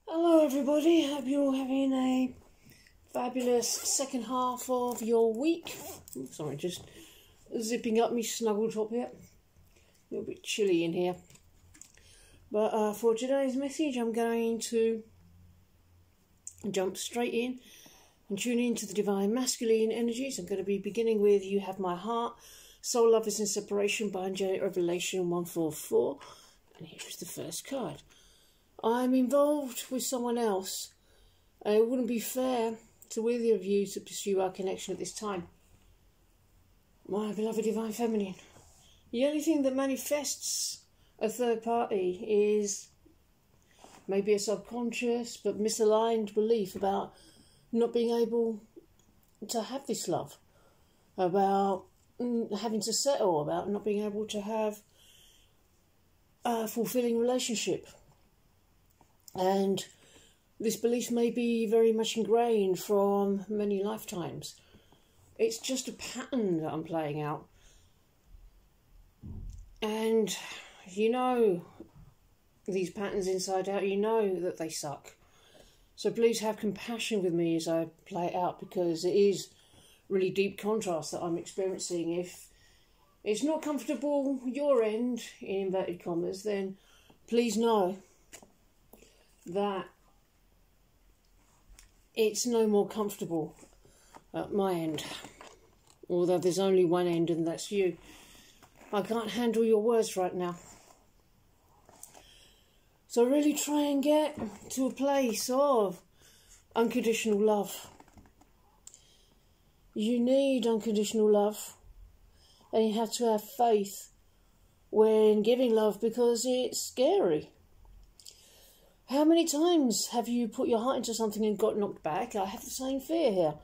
Hello everybody, hope you're all having a fabulous second half of your week. Sorry, just zipping up my snuggle top here. A little bit chilly in here. But for today's message I'm going to jump straight in and tune into the divine masculine energies. I'm going to be beginning with You Have My Heart, Soul Lovers in Separation by Angelic Revelation 144. And here's the first card. I'm involved with someone else, and it wouldn't be fair to either of you to pursue our connection at this time. My beloved Divine Feminine, the only thing that manifests a third party is maybe a subconscious but misaligned belief about not being able to have this love, about having to settle, about not being able to have a fulfilling relationship. And this belief may be very much ingrained from many lifetimes. It's just a pattern that I'm playing out. And you know these patterns inside out, you know that they suck. So please have compassion with me as I play it out, because it is really deep contrast that I'm experiencing. If it's not comfortable your end, in inverted commas, then please know that it's no more comfortable at my end, although there's only one end and that's you. I can't handle your words right now, so really try and get to a place of unconditional love. You need unconditional love, and you have to have faith when giving love, because it's scary. How many times have you put your heart into something and got knocked back? I have the same fear here.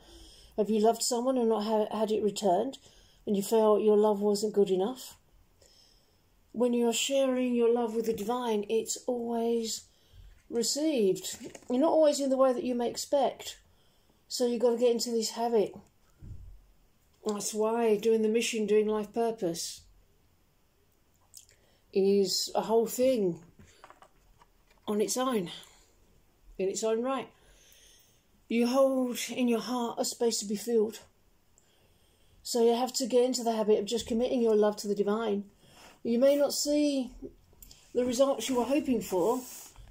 Have you loved someone and not had it returned, and you felt your love wasn't good enough? When you're sharing your love with the divine, it's always received. You're not always in the way that you may expect. So you've got to get into this habit. That's why doing the mission, doing life purpose, is a whole thing on its own, in its own right. You hold in your heart a space to be filled. So you have to get into the habit of just committing your love to the divine. You may not see the results you were hoping for,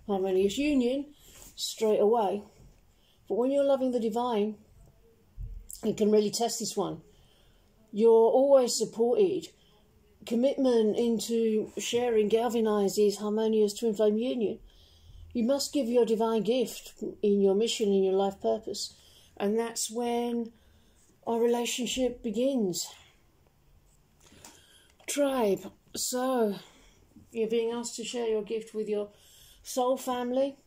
harmonious union, straight away. But when you're loving the divine, you can really test this one. You're always supported. Commitment into sharing galvanizes harmonious twin flame union. You must give your divine gift in your mission, in your life purpose. And that's when our relationship begins. Tribe. So, you're being asked to share your gift with your soul family,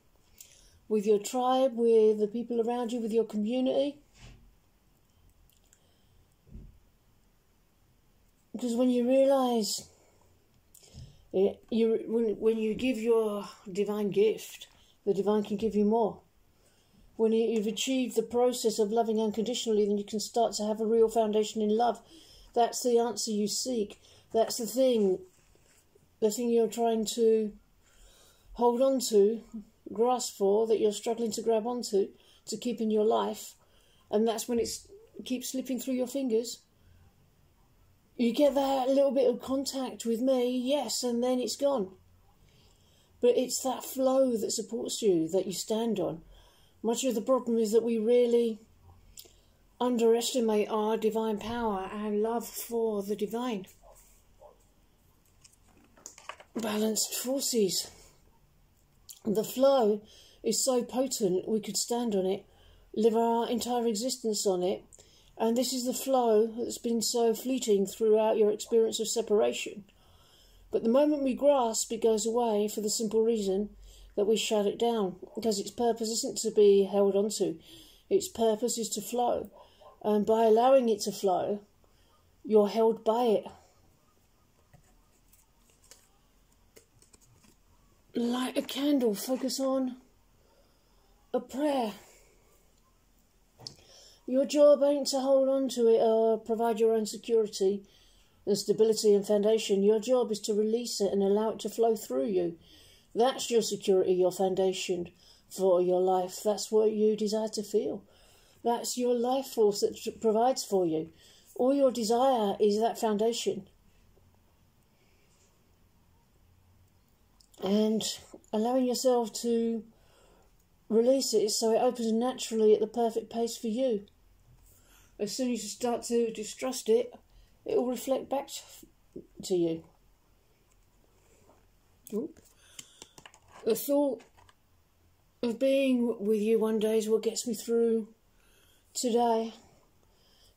with your tribe, with the people around you, with your community. Because when you realise, when you give your divine gift, the divine can give you more. When you've achieved the process of loving unconditionally, then you can start to have a real foundation in love. That's the answer you seek. That's the thing you're trying to hold on to, grasp for, that you're struggling to grab onto, to keep in your life. And that's when it keeps slipping through your fingers. You get that little bit of contact with me, yes, and then it's gone. But it's that flow that supports you, that you stand on. Much of the problem is that we really underestimate our divine power and love for the divine. Balanced forces. The flow is so potent, we could stand on it, live our entire existence on it. And this is the flow that's been so fleeting throughout your experience of separation. But the moment we grasp, it goes away for the simple reason that we shut it down. Because its purpose isn't to be held onto. Its purpose is to flow. And by allowing it to flow, you're held by it. Light a candle, focus on a prayer. Your job ain't to hold on to it or provide your own security and stability and foundation. Your job is to release it and allow it to flow through you. That's your security, your foundation. for your life. That's what you desire to feel. That's your life force that provides for you. All your desire is that foundation. And allowing yourself to release it so it opens naturally at the perfect pace for you. As soon as you start to distrust it, it will reflect back to you. The thought of being with you one day is what gets me through today.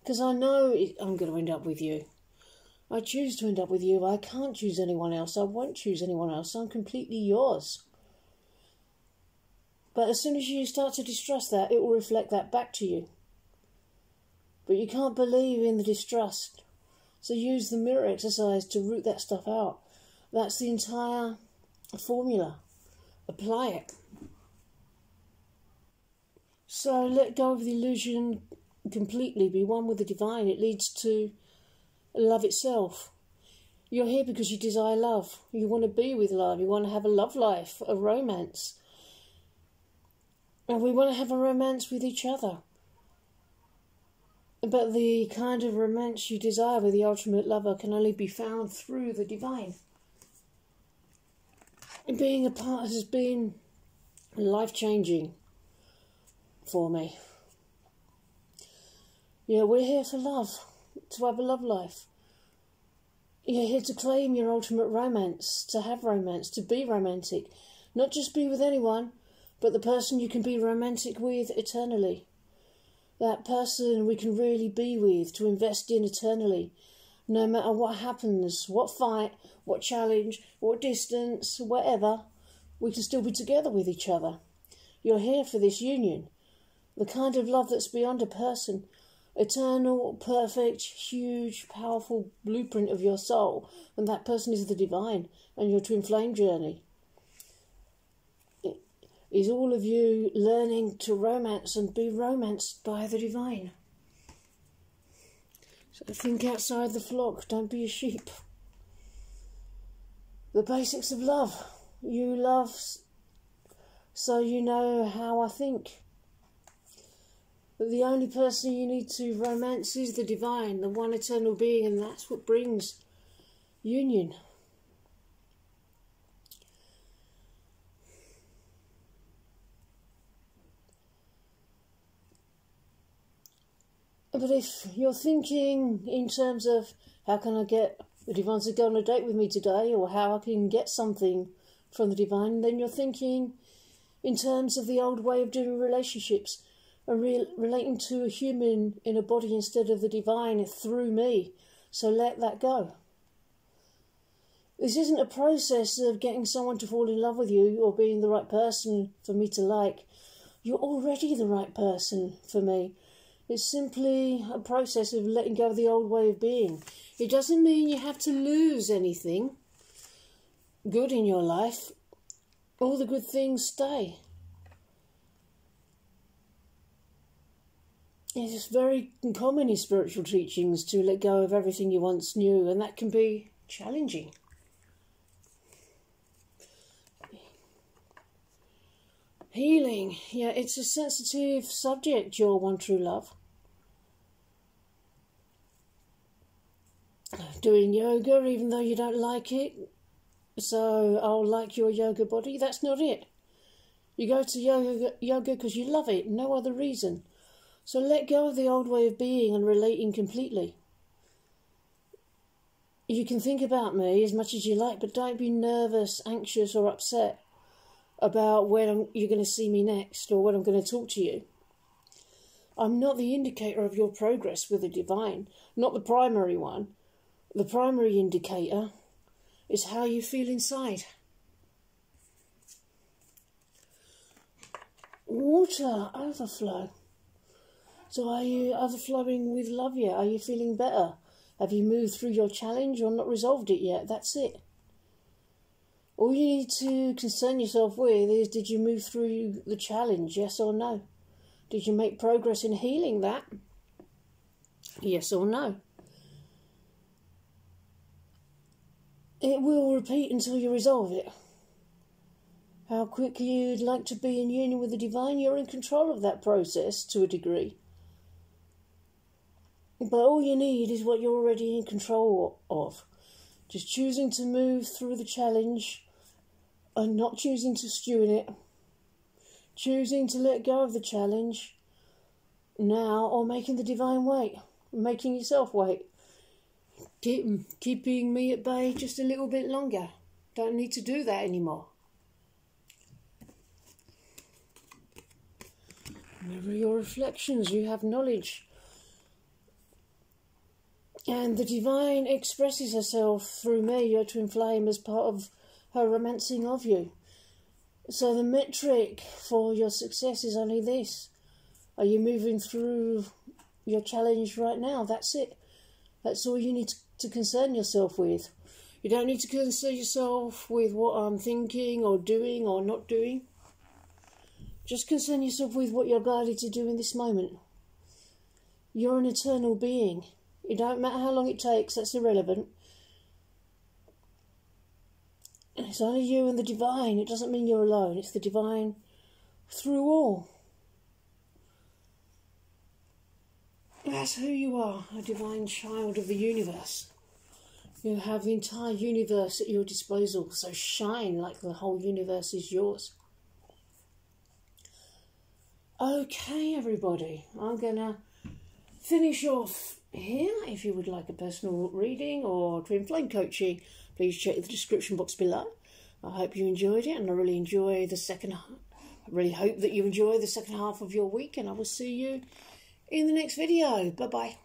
Because I know I'm going to end up with you. I choose to end up with you. I can't choose anyone else. I won't choose anyone else. I'm completely yours. But as soon as you start to distrust that, it will reflect that back to you. But you can't believe in the distrust. So use the mirror exercise to root that stuff out. That's the entire formula. Apply it. So let go of the illusion completely. Be one with the divine. It leads to love itself. You're here because you desire love. You want to be with love. You want to have a love life, a romance. And we want to have a romance with each other. But the kind of romance you desire with the ultimate lover can only be found through the divine. And being a part has been life-changing for me. Yeah, we're here for love, to have a love life. You're here to claim your ultimate romance, to have romance, to be romantic. Not just be with anyone, but the person you can be romantic with eternally. That person we can really be with, to invest in eternally. No matter what happens, what fight, what challenge, what distance, whatever, we can still be together with each other. You're here for this union. The kind of love that's beyond a person. Eternal, perfect, huge, powerful blueprint of your soul. And that person is the divine and your twin flame journey. It is all of you learning to romance and be romanced by the divine. So think outside the flock, don't be a sheep. The basics of love. You love so you know how I think. But the only person you need to romance is the divine, the one eternal being, and that's what brings union. But if you're thinking in terms of how can I get the divine to go on a date with me today, or how I can get something from the divine, then you're thinking in terms of the old way of doing relationships. And relating to a human in a body instead of the divine through me. So let that go. This isn't a process of getting someone to fall in love with you or being the right person for me to like. You're already the right person for me. It's simply a process of letting go of the old way of being. It doesn't mean you have to lose anything good in your life. All the good things stay. It's very common in spiritual teachings to let go of everything you once knew, and that can be challenging. Healing. Yeah, it's a sensitive subject, your one true love. Doing yoga, even though you don't like it, so I'll like your yoga body. That's not it. You go to yoga because you love it, no other reason. So let go of the old way of being and relating completely. You can think about me as much as you like, but don't be nervous, anxious or upset about when you're going to see me next or when I'm going to talk to you. I'm not the indicator of your progress with the divine, not the primary one. The primary indicator is how you feel inside. Water overflow. So are you overflowing with love yet? Are you feeling better? Have you moved through your challenge or not resolved it yet? That's it. All you need to concern yourself with is, did you move through the challenge, yes or no? Did you make progress in healing that? Yes or no? It will repeat until you resolve it. how quick you'd like to be in union with the divine. You're in control of that process to a degree. But all you need is what you're already in control of. Just choosing to move through the challenge and not choosing to stew in it. Choosing to let go of the challenge now, or making the divine wait. Making yourself wait. Keeping me at bay just a little bit longer. Don't need to do that anymore. Whenever your reflections, you have knowledge. And the divine expresses herself through me, your twin flame, as part of her romancing of you. So the metric for your success is only this. Are you moving through your challenge right now? That's it. That's all you need to concern yourself with. You don't need to concern yourself with what I'm thinking or doing or not doing. Just concern yourself with what you're guided to do in this moment. You're an eternal being. It don't matter how long it takes, that's irrelevant. It's only you and the divine. It doesn't mean you're alone. It's the divine through all. That's who you are, a divine child of the universe. You have the entire universe at your disposal, so shine like the whole universe is yours. Okay, everybody, I'm going to finish off here. If you would like a personal reading or twin flame coaching, please check the description box below. I hope you enjoyed it, and I really hope that you enjoy the second half of your week, and I will see you in the next video. Bye-bye.